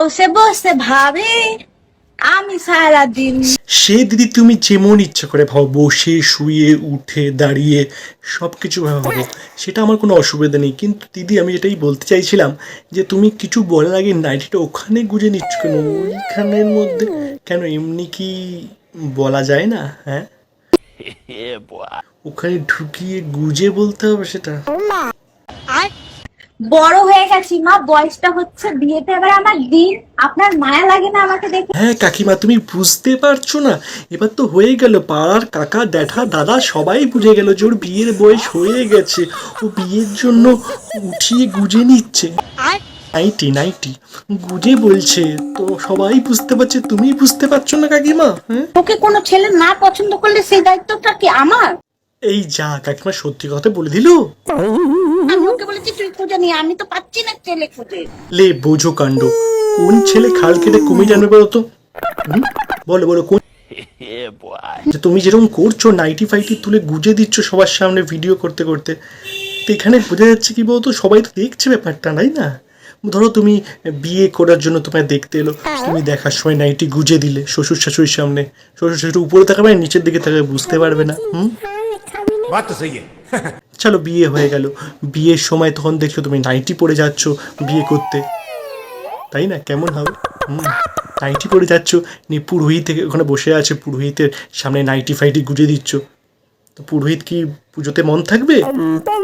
বসে বসে ভাবে আমি সারাদিন। সে দিদি তুমি যেমন ইচ্ছা করে ভাবো, বসে শুয়ে উঠে দাঁড়িয়ে সব কিছু ভাবো, সেটা আমার কোনো অসুবিধা নেই। কিন্তু দিদি আমি এটাই বলতে চাইছিলাম যে তুমি কিছু বলার আগে নাইটিটা ওখানে গুজে নিচ্ছ কেন, ওইখানের মধ্যে কেন? এমনি কি বলা যায় না? হ্যাঁ, ওখানে ঢুকিয়ে গুজে বলতে হবে সেটা? বড় হয়ে গেছি মা, বয়সটা হচ্ছে, বিয়েতে এবার আমার দিন। আপনার মায়া লাগে না আমাকে দেখে? হ্যাঁ কাকিমা, তুমি বুঝতে পারছো না? এবার তো হয়ে গেল, পাড়ার কাকা জ্যাঠা দাদা সবাই বুঝে গেল যে ওর বিয়ের বয়স হয়ে গেছে, ও বিয়ের জন্য উঠিয়ে গুজে নিচ্ছে। নাইটি নাইটি গুজে বলছে তো সবাই বুঝতে পারছে, তুমি বুঝতে পারছো না কাকিমা? হ্যাঁ, ওকে কোনো ছেলে না পছন্দ করলে সেই দায়িত্বটা কি আমার? এই যা কাকিমা সত্যি কথা বলে দিল। আমি ওকে বলেছি তুই খুঁজে নিয়ে, আমি তো পাচ্ছি না ছেলে খুঁজে। লে বোঝো কাণ্ড, কোন ছেলে খাল কেটে কুমির আনবে বলো তো? বলো বলো কোন? যে তুমি যেরকম করছো, নাইটি ফাইটি তুলে গুজে দিচ্ছ সবার সামনে ভিডিও করতে করতে, তো এখানে বোঝা যাচ্ছে কি বলতো, সবাই তো দেখছে ব্যাপারটা, তাই না? ধরো তুমি বিয়ে করার জন্য তোমায় দেখতে এলো, তুমি দেখার সময় নাইটি গুজে দিলে শ্বশুর শাশুড়ির সামনে, শ্বশুর শাশুড়ি উপরে তাকাবে না নিচের দিকে তাকাবে, বুঝতে পারবে না। बात तो सही है। চলো বিয়ে হয়ে গেল, বিয়ের সময় তখন দেখছো তুমি নাইটি পরে যাচ্ছ বিয়ে করতে, তাই না? কেমন হবে? নাইটি পরে যাচ্ছ, নিয়ে পুরোহিত থেকে ওখানে বসে আছে, পুরোহিতের সামনে নাইটি ফাইটি গুজে দিচ্ছ, তো পুরোহিত কি পুজোতে মন থাকবে?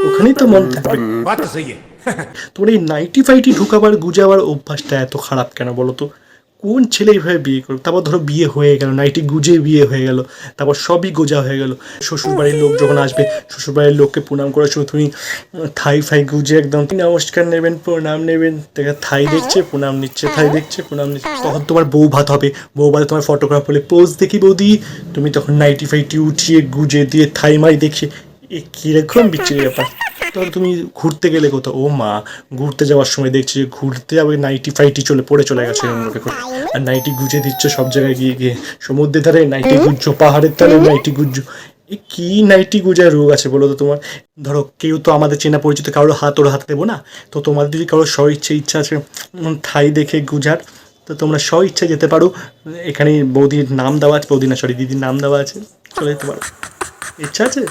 ওখানেই তো মন থাকবে। बात तो सही है। তোমার এই নাইটি ফাইটি ঢুকাবার গুজাবার অভ্যাসটা এত খারাপ কেন বলো তো? কোন ছেলে এইভাবে বিয়ে করবে? তারপর ধরো বিয়ে হয়ে গেল, নাইটি গুজে বিয়ে হয়ে গেল, তারপর সবই গোজা হয়ে গেল, শ্বশুরবাড়ির লোক যখন আসবে, শ্বশুরবাড়ির লোককে প্রণাম করার সময় তুমি থাই ফাই গুজে একদম নমস্কার নেবেন, প্রণাম নেবেন, দেখা থাই দেখছে প্রণাম নিচ্ছে, থাই দেখছে প্রণাম নিচ্ছে, তখন তোমার বউ ভাত হবে, বউ ভাতে তোমার ফটোগ্রাফ হলে পোজ দেখি বৌদি, তুমি তখন নাইটি ফাইটি উঠিয়ে গুজে দিয়ে থাই মাই দেখে, এ কীরকম বিচ্ছিরি ব্যাপার। তখন তুমি ঘুরতে গেলে কোথাও, ও মা, ঘুরতে যাওয়ার সময় দেখছি যে ঘুরতে যাবে নাইটি ফাইটি চলে গেছে অন্যকে করে, আর নাইটি গুজে দিচ্ছ সব জায়গায় গিয়ে গিয়ে, সমুদ্রের ধারে নাইটি গুজছো, পাহাড়ের তলে নাইটি গুজছো, এ কি নাইটি গুজার রোগ আছে বলো তো তোমার? ধরো কেউ তো আমাদের চেনা পরিচিত কারোর হাত ওর হাত দেবো না, তো তোমাদের যদি কারোর ইচ্ছা আছে থাই দেখে গুজার, তো তোমরা ইচ্ছা যেতে পারো, এখানে বৌদির নাম দেওয়া আছে, বৌদি না সরি দিদির নাম দেওয়া আছে, চলে যেতে পারো, ইচ্ছা আছে।